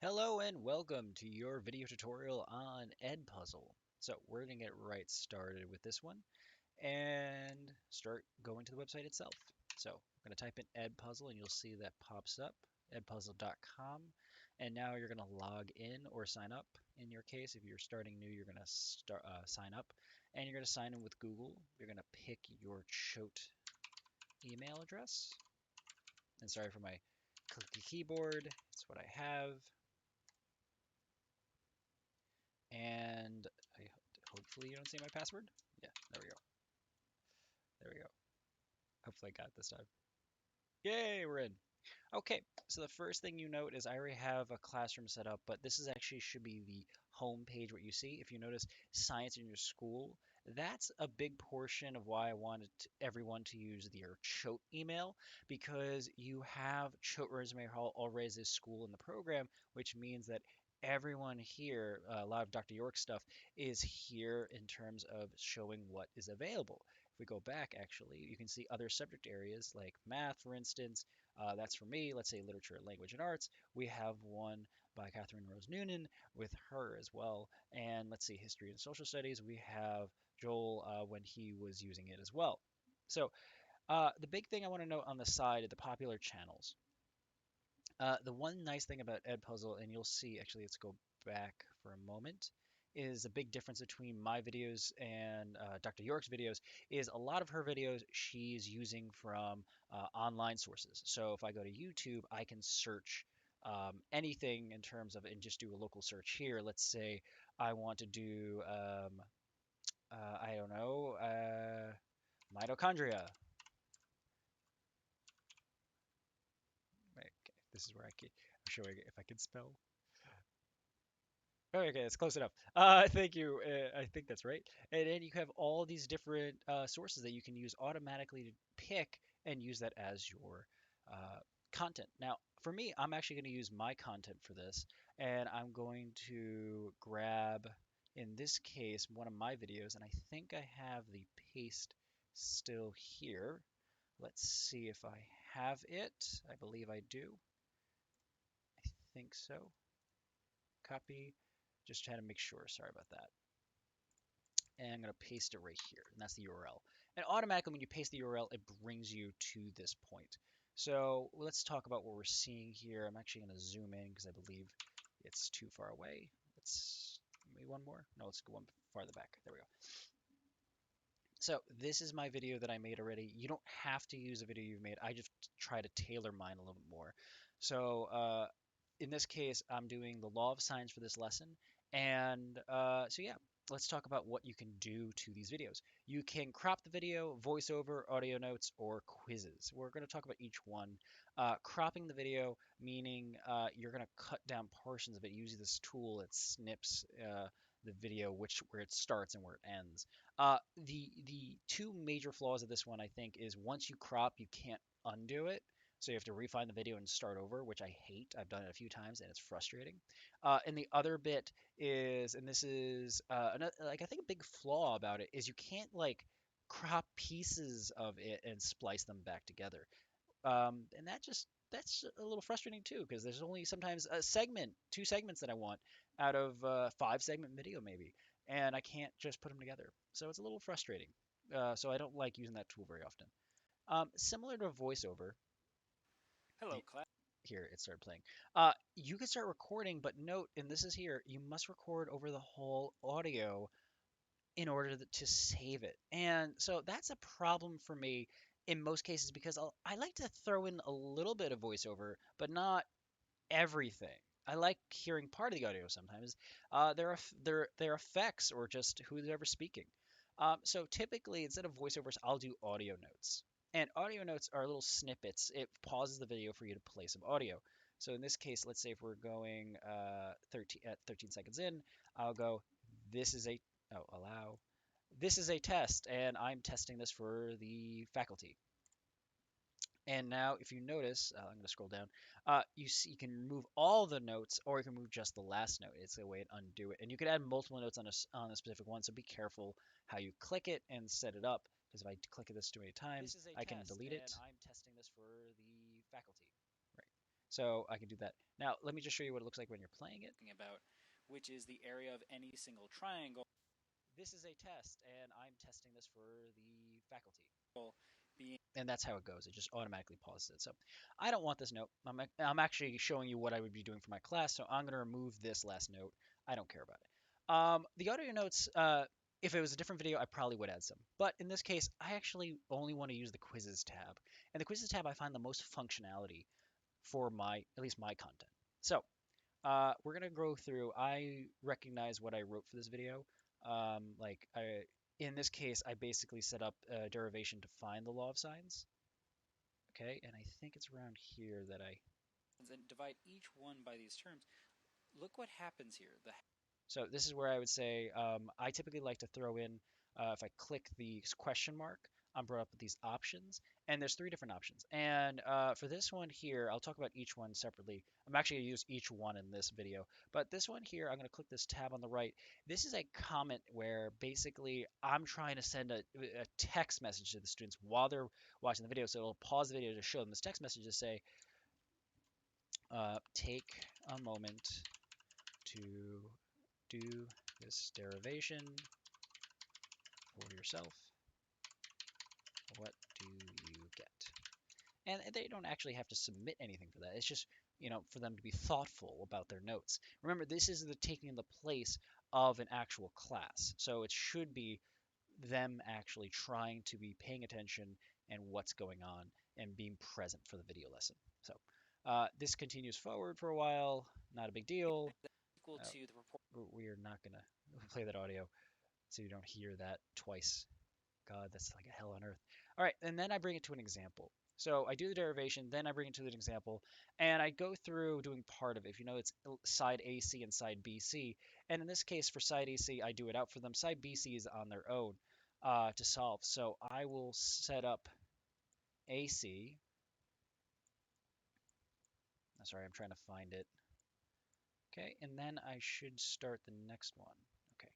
Hello and welcome to your video tutorial on Edpuzzle. So we're going to get right started with this one and start going to the website itself. So I'm going to type in Edpuzzle and you'll see that pops up, edpuzzle.com. And now you're going to log in or sign up. In your case, if you're starting new, you're going to sign up and you're going to sign in with Google. You're going to pick your Choate email address. And sorry for my clicky keyboard, it's what I have. And hopefully you don't see my password. Yeah, there we go. There we go. Hopefully I got it this time. Yay, we're in. Okay, so the first thing you note is I already have a classroom set up, but this is actually should be the home page what you see. If you notice science in your school, that's a big portion of why I wanted everyone to use their Choate email because you have Choate Resume Hall already as a school in the program, which means that everyone here, a lot of Dr. York stuff is here in terms of showing what is available. If we go back, actually, you can see other subject areas like math, for instance. That's for me, let's say literature, language, and arts. We have one by Catherine Rose Noonan with her as well. And let's see, history and social studies, we have Joel when he was using it as well. So the big thing I want to note on the side of the popular channels. The one nice thing about Edpuzzle, and you'll see, actually, let's go back for a moment, is a big difference between my videos and Dr. York's videos is a lot of her videos she's using from online sources. So if I go to YouTube, I can search anything in terms of, and just do a local search here. Let's say I want to do, I don't know, mitochondria. Okay, this is where I'm showing if I can spell. Okay, that's close enough. Thank you. I think that's right. And then you have all these different sources that you can use automatically to pick and use that as your uh, content. Now, for me, I'm actually going to use my content for this, and I'm going to grab, in this case, one of my videos, and I think I have the paste still here. Let's see if I have it. I believe I do. I think so. Copy. Just trying to make sure. Sorry about that. And I'm going to paste it right here, and that's the URL. And automatically, when you paste the URL, it brings you to this point. So let's talk about what we're seeing here. I'm actually going to zoom in because I believe it's too far away. Let's maybe one more. No, let's go one farther back. There we go. So this is my video that I made already. You don't have to use a video you've made. I just try to tailor mine a little bit more. So in this case, I'm doing the law of science for this lesson. And so yeah, let's talk about what you can do to these videos. You can crop the video, voiceover, audio notes, or quizzes. We're going to talk about each one. Cropping the video, meaning you're going to cut down portions of it using this tool. It snips the video, where it starts and where it ends. The two major flaws of this one, I think, is once you crop, you can't undo it. So you have to refine the video and start over, which I hate. I've done it a few times and it's frustrating. And the other bit is, and this is another, like I think a big flaw about it is you can't like crop pieces of it and splice them back together. And that's a little frustrating too because there's only sometimes a segment, two segments that I want out of five segment video maybe, and I can't just put them together. So it's a little frustrating. So I don't like using that tool very often. Similar to voiceover, Hello, class. here it started playing. You can start recording, but note, and this is here, you must record over the whole audio in order to save it. And so that's a problem for me in most cases because I like to throw in a little bit of voiceover, but not everything. I like hearing part of the audio sometimes. Their effects or just who's ever speaking. So typically, instead of voiceovers, I'll do audio notes. And audio notes are little snippets. It pauses the video for you to play some audio. So in this case, let's say if we're going 13 seconds in, I'll go, this is a, oh, allow. This is a test, and I'm testing this for the faculty. And now, if you notice, I'm going to scroll down. You see, you can remove all the notes, or you can remove just the last note. It's a way to undo it, and you can add multiple notes on a specific one. So be careful how you click it and set it up, because if I click this too many times, I can delete it. I'm testing this for the faculty. Right. So I can do that. Now, let me just show you what it looks like when you're playing it. About, which is the area of any single triangle This is a test, and I'm testing this for the faculty. being And that's how it goes. It just automatically pauses it. So I don't want this note. I'm actually showing you what I would be doing for my class, so I'm going to remove this last note. I don't care about it. The audio notes, if it was a different video, I probably would add some. But in this case, I actually only want to use the quizzes tab. And the quizzes tab, I find the most functionality for at least my content. So we're gonna go through. I recognize what I wrote for this video. In this case, I basically set up a derivation to find the law of sines. Okay, and I think it's around here that I. and divide each one by these terms. Look what happens here. So this is where I would say I typically like to throw in, if I click the question mark, I'm brought up with these options, and there's three different options. And for this one here, I'll talk about each one separately. I'm actually going to use each one in this video, but this one here, I'm going to click this tab on the right. This is a comment where basically I'm trying to send a text message to the students while they're watching the video. So it'll pause the video to show them this text message to say, take a moment to do this derivation for yourself. What do you get? And they don't actually have to submit anything for that. It's just, for them to be thoughtful about their notes. Remember, this is the taking the place of an actual class. So it should be them actually trying to be paying attention and what's going on and being present for the video lesson. So this continues forward for a while. Not a big deal. Equal Uh, to the report. we are not going to play that audio so you don't hear that twice. God, that's like a hell on earth. All right, and then I bring it to an example. So I do the derivation, then I bring it to an example, and I go through doing part of it. If you know, it's side AC and side BC. And in this case, for side AC, I do it out for them. Side BC is on their own to solve. So I will set up AC. Sorry, I'm trying to find it. Okay, and then I should start the next one. Okay,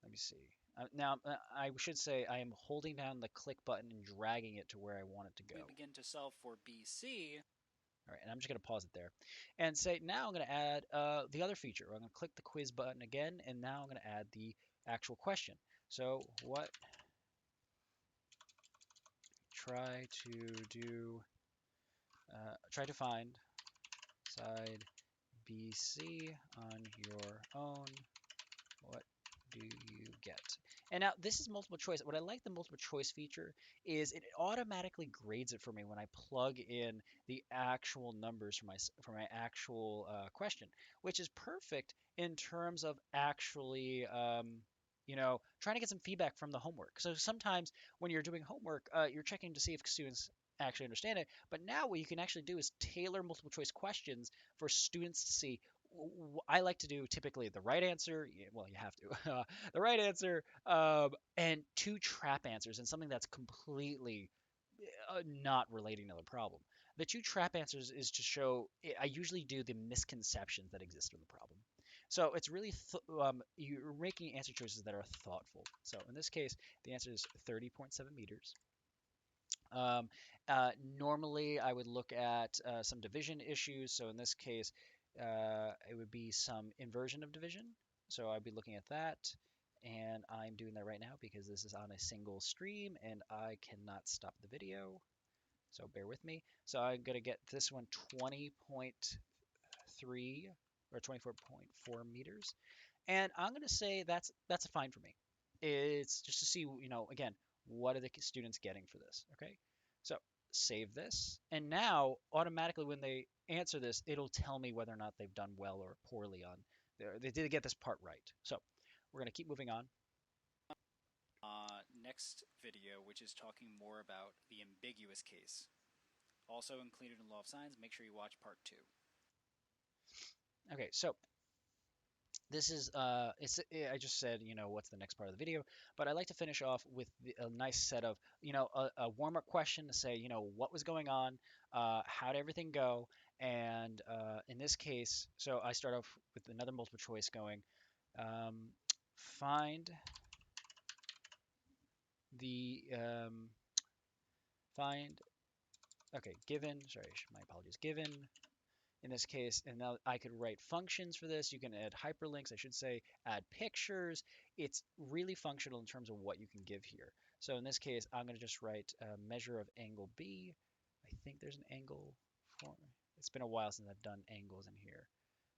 let me see. Now, I should say I am holding down the click button and dragging it to where I want it to go. We begin to solve for BC. All right, and I'm just going to pause it there and say, now I'm going to add the other feature. I'm going to click the quiz button again, and now I'm going to add the actual question. So what try to find side BC on your own. What do you get? And now this is multiple choice. What I like the multiple choice feature is it automatically grades it for me when I plug in the actual numbers for my actual question, which is perfect in terms of actually trying to get some feedback from the homework. So sometimes when you're doing homework, you're checking to see if students actually understand it. But now what you can actually do is tailor multiple choice questions for students to see. I like to do typically the right answer. Well, you have to. The right answer and two trap answers and something that's completely not relating to the problem. The two trap answers is to show, I usually do the misconceptions that exist in the problem. So it's really, you're making answer choices that are thoughtful. So in this case, the answer is 30.7 meters. Um, Normally, I would look at some division issues. So in this case, it would be some inversion of division. So I'd be looking at that. And I'm doing that right now because this is on a single stream and I cannot stop the video. So bear with me. So I'm going to get this one 20.3 or 24.4 meters. And I'm going to say that's fine for me. It's just to see, again, what are the students getting for this? Okay. So save this. And now automatically when they answer this, it'll tell me whether or not they've done well or poorly on there. They did get this part right. So we're going to keep moving on. Next video, which is talking more about the ambiguous case. Also included in Law of Sines. Make sure you watch part 2. Okay, so this is I just said what's the next part of the video, but I like to finish off with a nice set of a warm-up question to say what was going on, how did everything go, and in this case, so I start off with another multiple choice going, um, find the find Okay, given, sorry, my apologies, given in this case, and now I could write functions for this. You can add hyperlinks, I should say, add pictures. It's really functional in terms of what you can give here. So in this case, I'm going to just write a measure of angle B. I think there's an angle for, it's been a while since I've done angles in here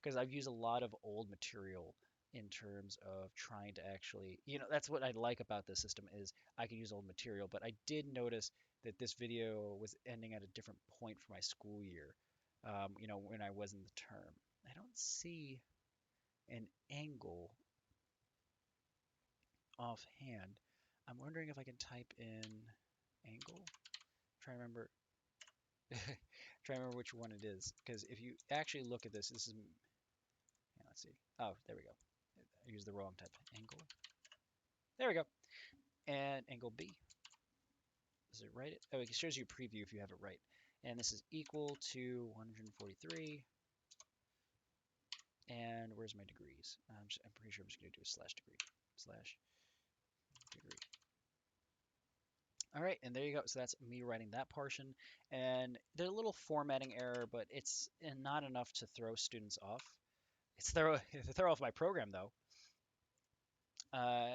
because I've used a lot of old material in terms of trying to actually, that's what I like about this system is I can use old material, but I did notice that this video was ending at a different point for my school year, when I was in the term. I don't see an angle offhand. I'm wondering if I can type in angle. Try to remember. Try to remember which one it is, because if you actually look at this, this is. Yeah, let's see. Oh, there we go. I used the wrong type. Angle. There we go. And angle B. Does it write it? Oh, it shows you a preview if you have it right. And this is equal to 143. And where's my degrees? I'm pretty sure I'm just going to do a slash degree. Slash degree. All right, and there you go. So that's me writing that portion. And there's a little formatting error, but it's not enough to throw students off. It's throw to throw off my program though. Uh,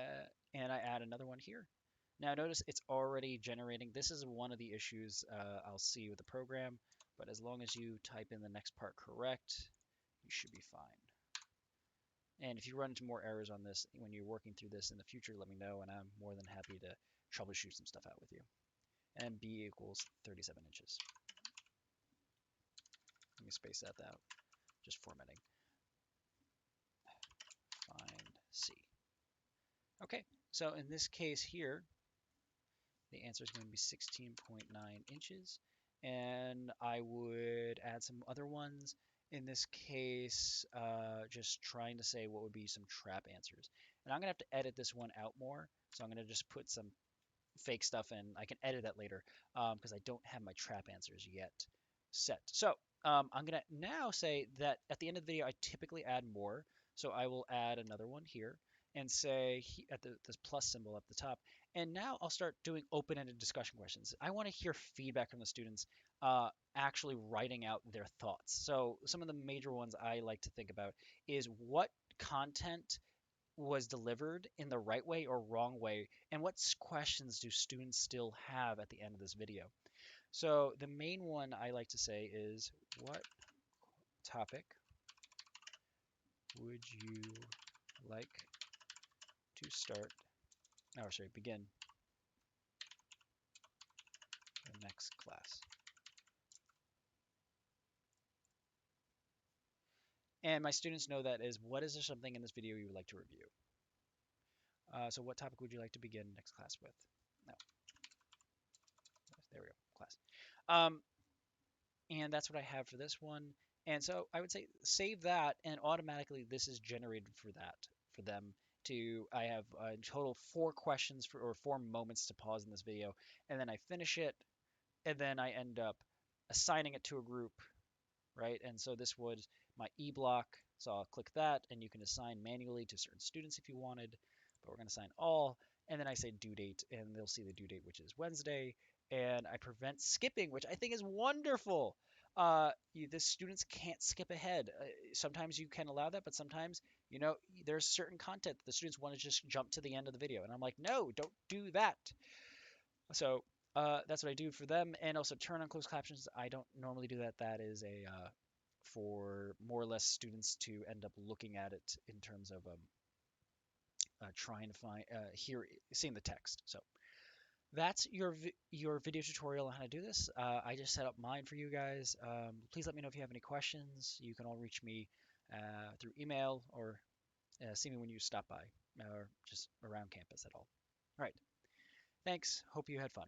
and I add another one here. Now notice it's already generating. This is one of the issues I'll see with the program, but as long as you type in the next part correct, you should be fine. And if you run into more errors on this when you're working through this in the future, let me know, and I'm more than happy to troubleshoot some stuff out with you. And B equals 37 inches. Let me space that out, just formatting. Find C. Okay, so in this case here, the answer is going to be 16.9 inches. And I would add some other ones. In this case, just trying to say what would be some trap answers. And I'm going to have to edit this one out more. So I'm going to just put some fake stuff in. I can edit that later because I don't have my trap answers yet set. So I'm going to now say that at the end of the video, I typically add more. So I will add another one here and say at this plus symbol at the top. And now I'll start doing open-ended discussion questions. I want to hear feedback from the students actually writing out their thoughts. So some of the major ones I like to think about is what content was delivered in the right way or wrong way, and what questions do students still have at the end of this video. So the main one I like to say is, what topic would you like to start, oh sorry, begin the next class? And my students know that is, what is there something in this video you would like to review? So what topic would you like to begin next class with? No, there we go, class. And that's what I have for this one. And so I would say save that, and automatically this is generated for that, for them to, I have in total 4 questions or 4 moments to pause in this video, and then I finish it, and then I end up assigning it to a group, right? And so this was my E block, so I'll click that, and you can assign manually to certain students if you wanted, but we're going to assign all, and then I say due date, and they'll see the due date, which is Wednesday, and I prevent skipping, which I think is wonderful. The students can't skip ahead. Sometimes you can allow that, but sometimes, there's certain content that the students want to just jump to the end of the video, and I'm like, no, don't do that. So that's what I do for them, and also turn on closed captions. I don't normally do that. That is a for more or less students to end up looking at it in terms of trying to find seeing the text. So that's your video tutorial on how to do this. I just set up mine for you guys. Please let me know if you have any questions. You can all reach me through email or see me when you stop by or just around campus at all. All right. Thanks. Hope you had fun.